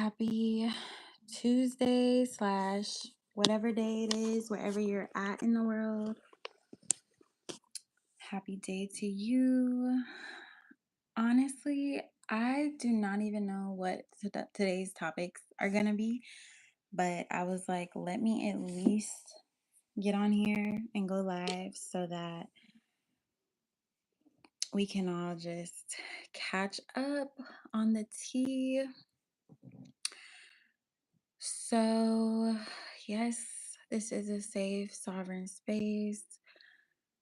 Happy Tuesday slash whatever day it is, wherever you're at in the world. Happy day to you. Honestly, I do not even know what today's topics are going to be, but I was like, let me at least get on here and go live so that we can all just catch up on the tea. So, yes, this is a safe, sovereign space.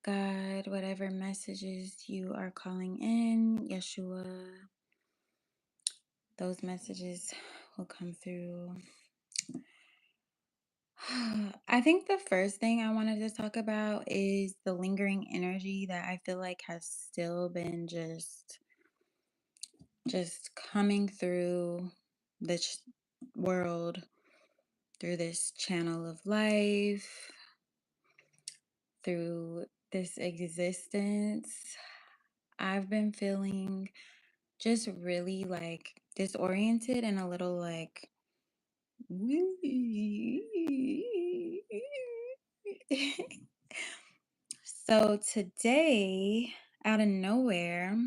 God, whatever messages you are calling in, Yeshua, those messages will come through. I think the first thing I wanted to talk about is the lingering energy that I feel like has still been just coming through this world, through this channel of life, through this existence. I've been feeling just really like disoriented and a little like so today, out of nowhere,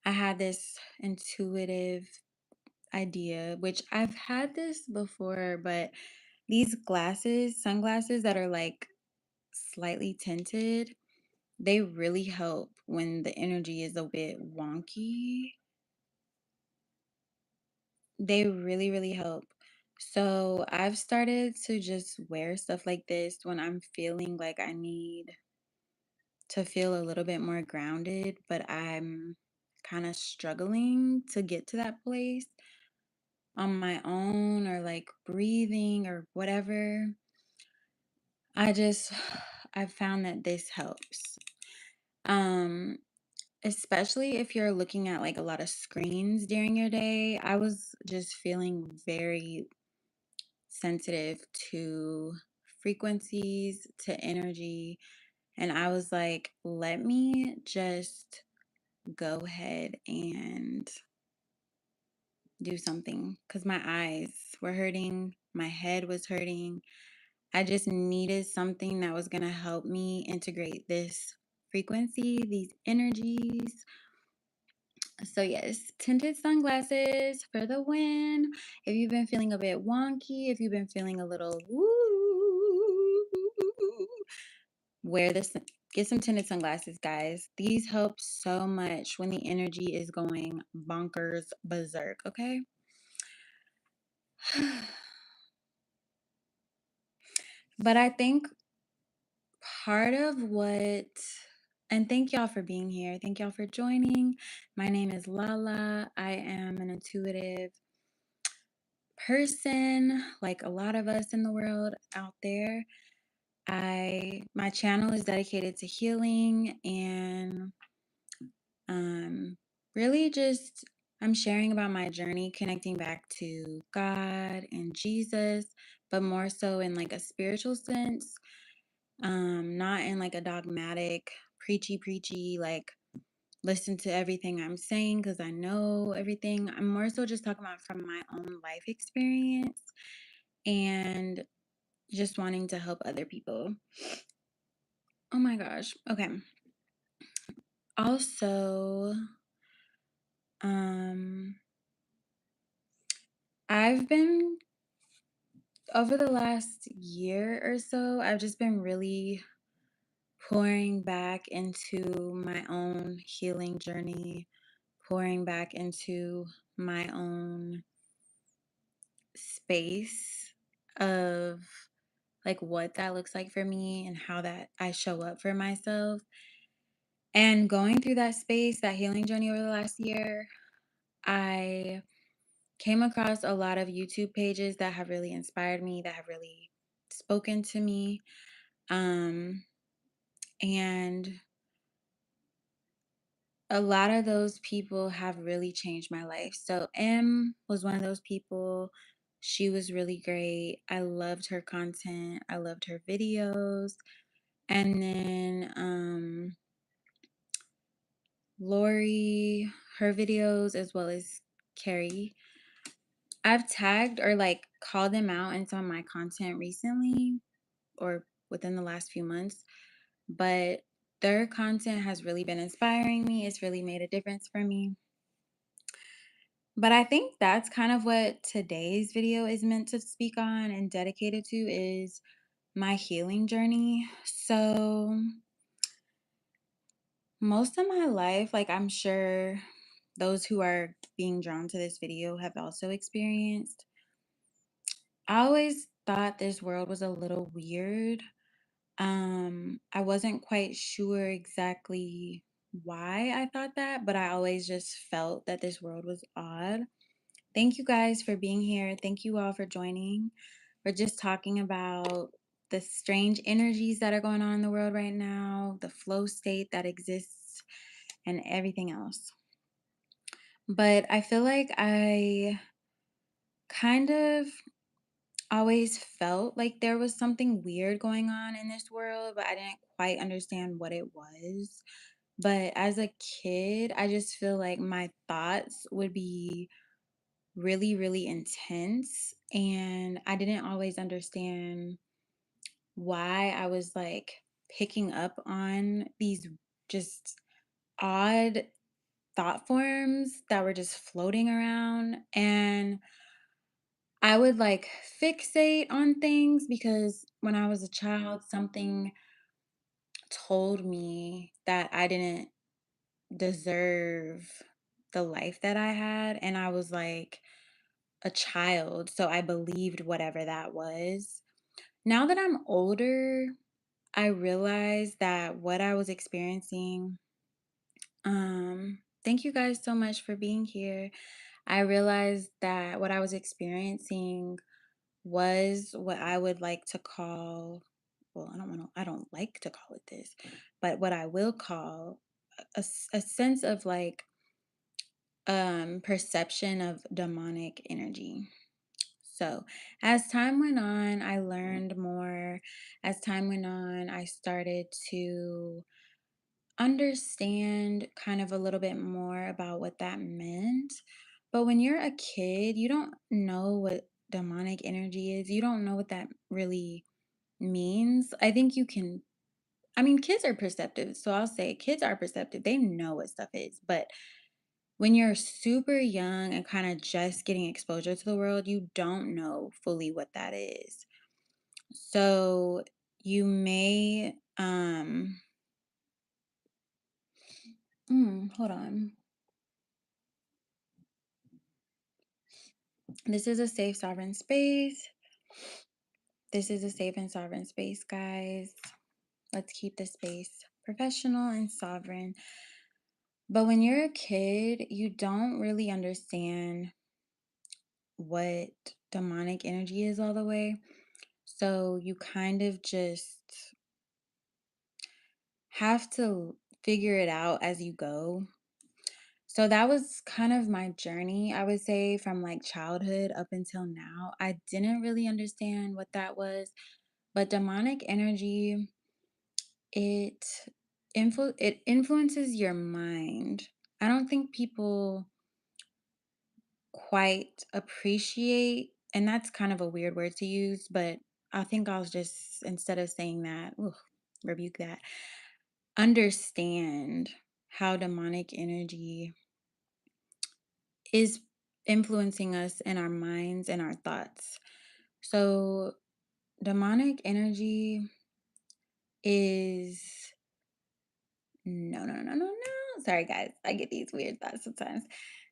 I had this intuitive idea, which I've had this before, but these sunglasses that are like slightly tinted, they really help when the energy is a bit wonky. They really, really help. So I've started to just wear stuff like this when I'm feeling like I need to feel a little bit more grounded, but I'm kind of struggling to get to that place on my own or like breathing or whatever. I've found that this helps. Um, Especially if you're looking at like a lot of screens during your day. I was just feeling very sensitive to frequencies, to energy. And I was like, let me just go ahead and do something because my eyes were hurting, my head was hurting. I just needed something that was going to help me integrate this frequency, these energies. So, yes, tinted sunglasses for the win. If you've been feeling a bit wonky, if you've been feeling a little woo, wear this. Get some tinted sunglasses, guys. These help so much when the energy is going bonkers berserk, okay? But I think part of what, and thank y'all for being here. Thank y'all for joining. My name is Lala. I am an intuitive person, like a lot of us in the world out there. My channel is dedicated to healing and really just I'm sharing about my journey connecting back to God and Jesus, but more so in like a spiritual sense. Not in like a dogmatic, preachy, like listen to everything I'm saying because I know everything. I'm more so just talking about from my own life experience and just wanting to help other people. Oh my gosh. Okay. Also, I've been over the last year or so, I've just been really pouring back into my own healing journey, pouring back into my own space of like what that looks like for me and how that I show up for myself. And going through that space, that healing journey over the last year, I came across a lot of YouTube pages that have really inspired me, that have really spoken to me. And a lot of those people have really changed my life. So M was one of those people. She was really great. I loved her content. I loved her videos. And then Lori, her videos, as well as Carrie. I've tagged or like called them out in some of my content recently or within the last few months, but their content has really been inspiring me. It's really made a difference for me. But I think that's kind of what today's video is meant to speak on and dedicated to is my healing journey. So, most of my life, like I'm sure those who are being drawn to this video have also experienced, I always thought this world was a little weird. I wasn't quite sure exactly why I thought that, but I always just felt that this world was odd. Thank you guys for being here. Thank you all for joining. We're just talking about the strange energies that are going on in the world right now, the flow state that exists, and everything else. But I feel like I kind of always felt like there was something weird going on in this world, but I didn't quite understand what it was. But as a kid, I just feel like my thoughts would be really, really intense. And I didn't always understand why I was like picking up on these just odd thought forms that were just floating around. And I would like fixate on things because when I was a child, something told me that I didn't deserve the life that I had. And I was like a child. So I believed whatever that was. Now that I'm older, I realize that what I was experiencing, thank you guys so much for being here. I realized that what I was experiencing was what I would like to call, well, I don't like to call it this, but what I will call a sense of like perception of demonic energy. So, as time went on, I learned more. As time went on, I started to understand kind of a little bit more about what that meant. But when you're a kid, you don't know what demonic energy is. You don't know what that really means. I think you can, I mean, kids are perceptive. So I'll say kids are perceptive. They know what stuff is. But when you're super young and kind of just getting exposure to the world, you don't know fully what that is. So you may, hold on. This is a safe, sovereign space. This is a safe and sovereign space, guys. Let's keep the space professional and sovereign. But when you're a kid, you don't really understand what demonic energy is all the way. So you kind of just have to figure it out as you go. So that was kind of my journey, I would say, from like childhood up until now. I didn't really understand what that was, but demonic energy, it it influences your mind. I don't think people quite appreciate, and that's kind of a weird word to use, but I think I'll just instead of saying that, ooh, rebuke that, understand how demonic energy is influencing us in our minds and our thoughts. So, demonic energy is no, no, no, no, no. Sorry, guys. I get these weird thoughts sometimes.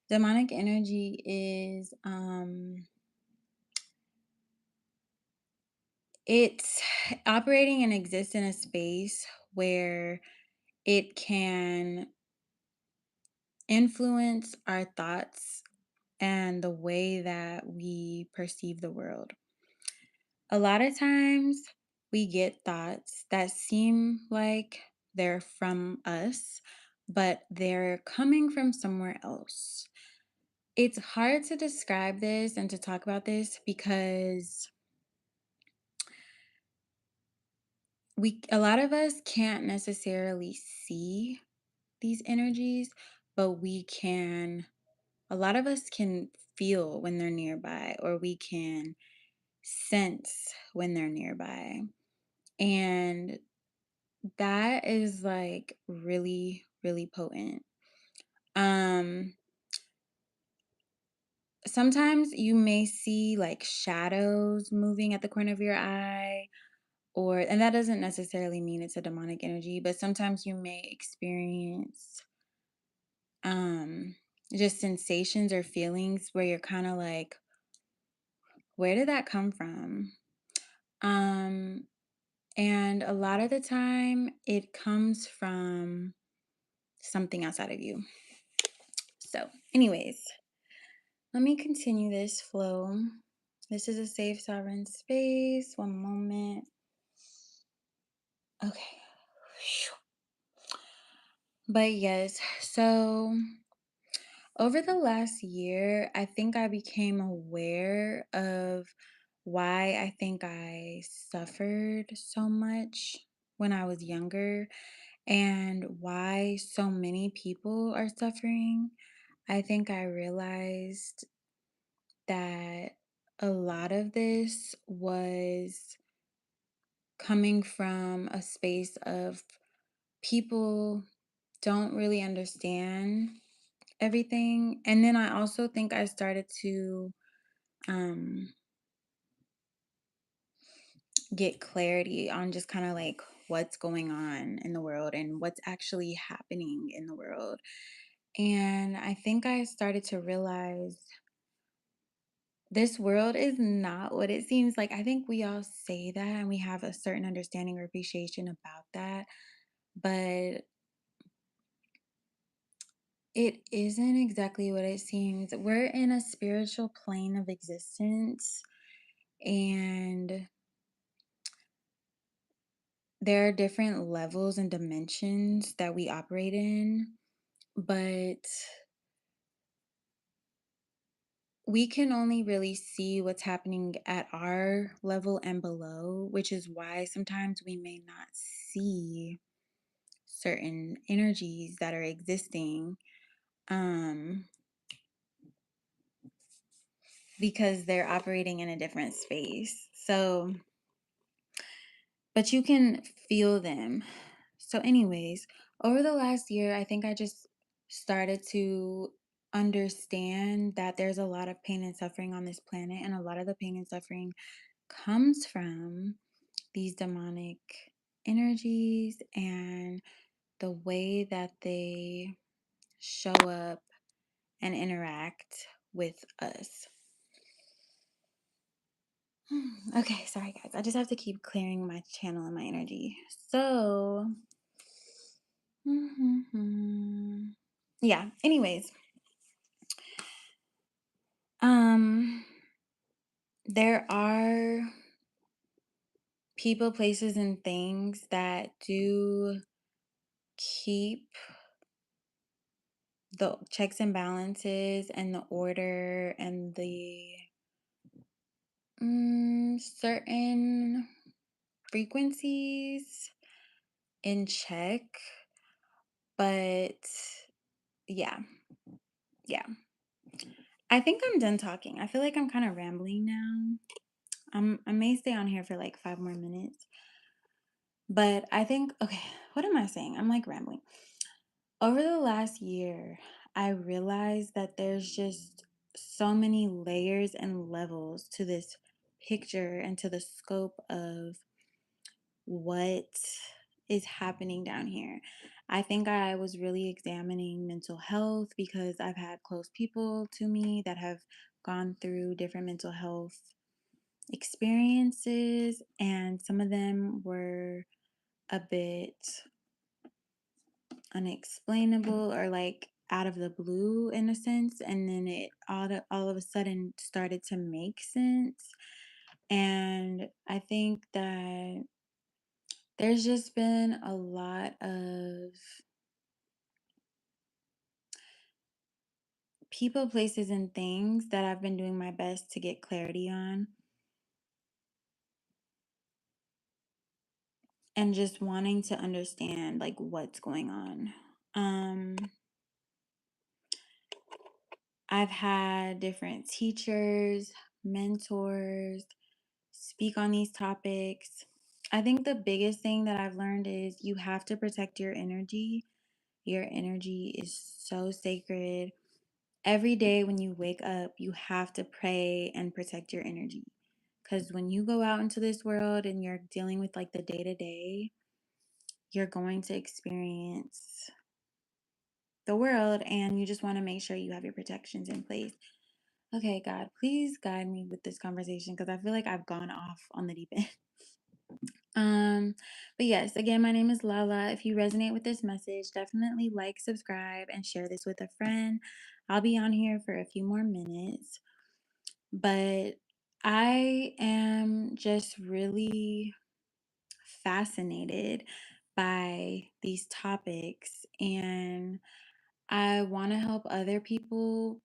Demonic energy is it's operating and exists in a space where it can influence our thoughts and the way that we perceive the world. A lot of times we get thoughts that seem like they're from us, but they're coming from somewhere else. It's hard to describe this and to talk about this because a lot of us can't necessarily see these energies, but we can, a lot of us can feel when they're nearby, or we can sense when they're nearby. And that is like really, really potent. Um, Sometimes you may see like shadows moving at the corner of your eye, or, and that doesn't necessarily mean it's a demonic energy, but sometimes you may experience um just sensations or feelings where you're kind of like, where did that come from? Um, and a lot of the time it comes from something outside of you. So, anyways, let me continue this flow. This is a safe, sovereign space. One moment. Okay. But yes, so over the last year, I think I became aware of why I think I suffered so much when I was younger and why so many people are suffering. I think I realized that a lot of this was coming from a space of people don't really understand everything. And then I also think I started to um, get clarity on just kind of like what's going on in the world and what's actually happening in the world. And I think I started to realize this world is not what it seems like. I think we all say that and we have a certain understanding or appreciation about that, but it isn't exactly what it seems. We're in a spiritual plane of existence, and there are different levels and dimensions that we operate in, but we can only really see what's happening at our level and below, which is why sometimes we may not see certain energies that are existing, um, because they're operating in a different space. So, but you can feel them. So, anyways, over the last year, I think I just started to understand that there's a lot of pain and suffering on this planet, and a lot of the pain and suffering comes from these demonic energies and the way that they show up and interact with us. Okay, sorry guys. I just have to keep clearing my channel and my energy. So, yeah, anyways, um there are people, places and things that do keep the checks and balances and the order and the certain frequencies in check. But yeah, yeah. I think I'm done talking. I feel like I'm kind of rambling now. I may stay on here for like 5 more minutes. But I think, okay, what am I saying? I'm like rambling. Over the last year, I realized that there's just so many layers and levels to this picture and to the scope of what is happening down here. I think I was really examining mental health because I've had close people to me that have gone through different mental health experiences, and some of them were a bit unexplainable or like out of the blue in a sense, and then it all of a sudden started to make sense. And I think that there's just been a lot of people, places, and things that I've been doing my best to get clarity on, and just wanting to understand like what's going on. Um I've had different teachers, mentors speak on these topics. I think the biggest thing that I've learned is you have to protect your energy. Your energy is so sacred. Every day when you wake up, you have to pray and protect your energy. Because when you go out into this world and you're dealing with like the day to day, you're going to experience the world and you just want to make sure you have your protections in place. Okay, God, please guide me with this conversation because I feel like I've gone off on the deep end. Um, but yes, again, my name is Lala. If you resonate with this message, definitely like, subscribe, and share this with a friend. I'll be on here for a few more minutes, but I am just really fascinated by these topics, and I want to help other people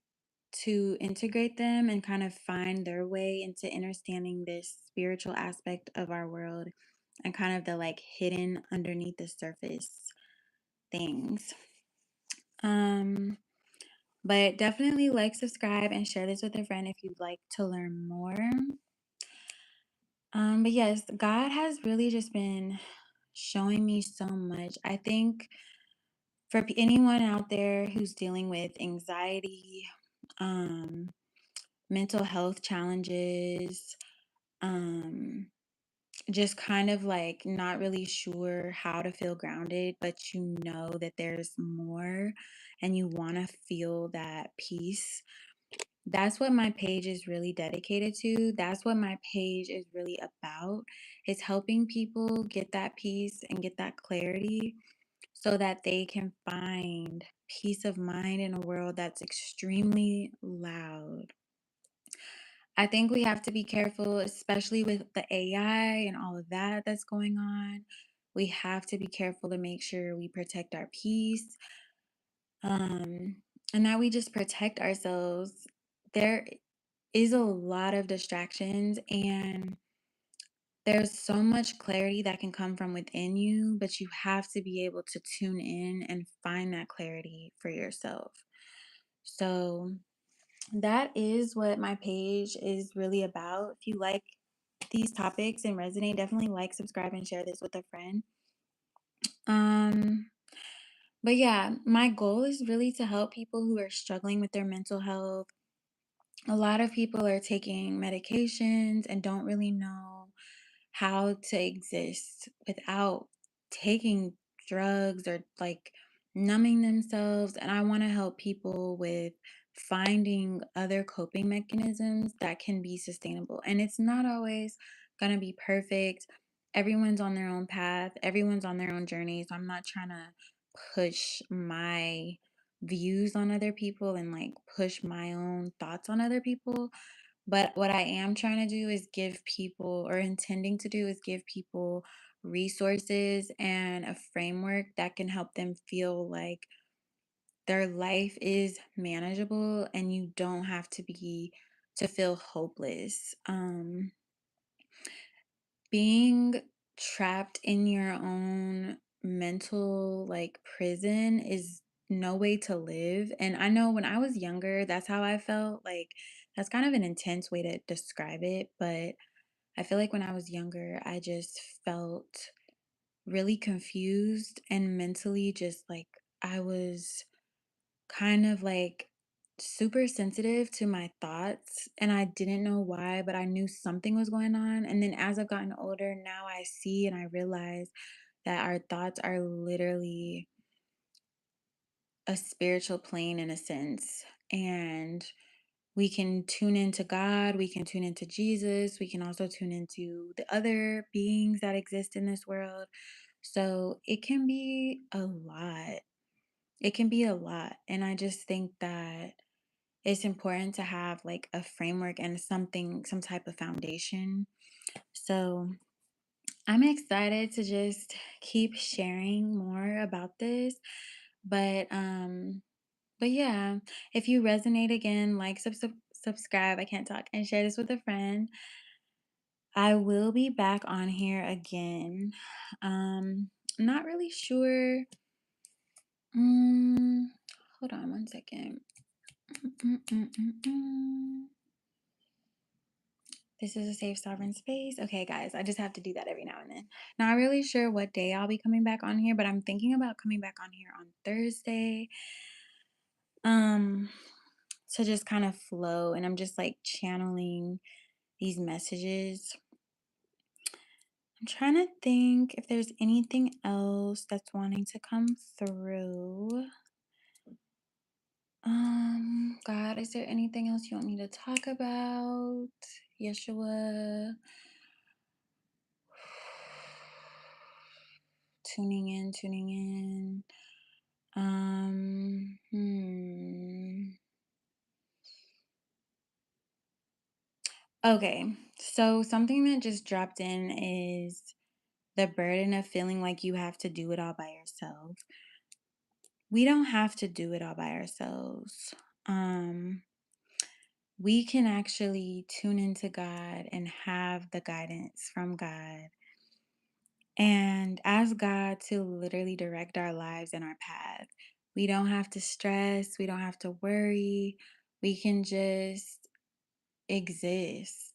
to integrate them and kind of find their way into understanding this spiritual aspect of our world and kind of the like hidden underneath the surface things. Um, but definitely like, subscribe, and share this with a friend if you'd like to learn more. But yes, God has really just been showing me so much. I think for anyone out there who's dealing with anxiety, um, mental health challenges, um, just kind of like not really sure how to feel grounded, but you know that there's more and you want to feel that peace. That's what my page is really dedicated to. That's what my page is really about. It's helping people get that peace and get that clarity so that they can find peace of mind in a world that's extremely loud. I think we have to be careful, especially with the AI and all of that that's going on. We have to be careful to make sure we protect our peace, um, and that we just protect ourselves. There is a lot of distractions, and there's so much clarity that can come from within you, but you have to be able to tune in and find that clarity for yourself. So, that is what my page is really about. If you like these topics and resonate, definitely like, subscribe, and share this with a friend. Um, but yeah, my goal is really to help people who are struggling with their mental health. A lot of people are taking medications and don't really know how to exist without taking drugs or like numbing themselves. And I want to help people with finding other coping mechanisms that can be sustainable. And it's not always going to be perfect. Everyone's on their own path, everyone's on their own journey. So I'm not trying to push my views on other people and like push my own thoughts on other people. But what I am trying to do is give people, or intending to do, is give people resources and a framework that can help them feel like their life is manageable and you don't have to feel hopeless. Being trapped in your own mental like prison is no way to live. And I know when I was younger, that's how I felt. Like, that's kind of an intense way to describe it, but I feel like when I was younger, I just felt really confused and mentally just like I was kind of like super sensitive to my thoughts, and I didn't know why, but I knew something was going on. And then as I've gotten older, now I see and I realize that our thoughts are literally a spiritual plane in a sense. And we can tune into God, we can tune into Jesus, we can also tune into the other beings that exist in this world. So it can be a lot. It can be a lot. And I just think that it's important to have like a framework and something, some type of foundation. So I'm excited to just keep sharing more about this. But but yeah, if you resonate, again, like, subscribe, I can't talk, and share this with a friend. I will be back on here again. Not really sure. Mm, hold on one second. Mm, mm, mm, mm. This is a safe, sovereign space. Okay, guys, I just have to do that every now and then. Not really sure what day I'll be coming back on here, but I'm thinking about coming back on here on Thursday. Um, to just kind of flow, and I'm just like channeling these messages. I'm trying to think if there's anything else that's wanting to come through. God, is there anything else you want me to talk about? Yeshua. Tuning in, tuning in. Okay, so something that just dropped in is the burden of feeling like you have to do it all by yourself. We don't have to do it all by ourselves. Um, we can actually tune into God and have the guidance from God and ask God to literally direct our lives and our path. We don't have to stress, we don't have to worry. We can just exist.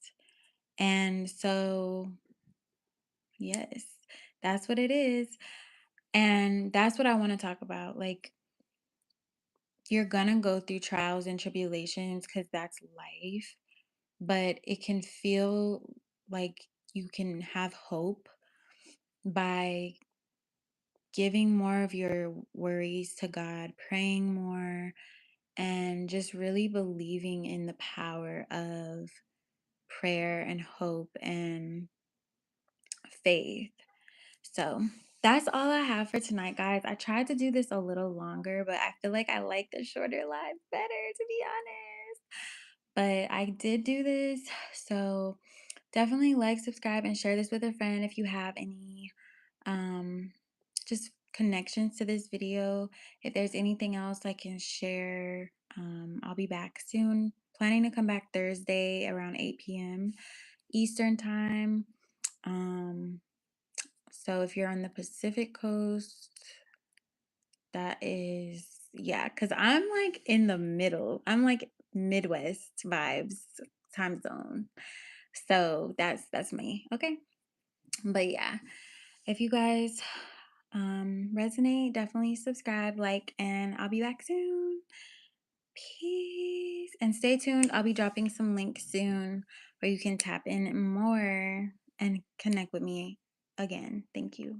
And so, yes, that's what it is. And that's what I want to talk about. Like, you're gonna go through trials and tribulations because that's life, but it can feel like you can have hope by giving more of your worries to God, praying more, and just really believing in the power of prayer and hope and faith. So that's all I have for tonight, guys. I tried to do this a little longer, but I feel like I like the shorter lives better, to be honest. But I did do this. So definitely like, subscribe, and share this with a friend if you have any um, just connections to this video. If there's anything else I can share, I'll be back soon. Planning to come back Thursday around 8 p.m. Eastern time. Um, so if you're on the Pacific Coast, that is, yeah, because I'm like in the middle. I'm like Midwest vibes time zone. So that's me. Okay. But yeah, if you guys resonate, definitely subscribe, like, and I'll be back soon. Peace. And stay tuned. I'll be dropping some links soon where you can tap in more and connect with me again. Thank you.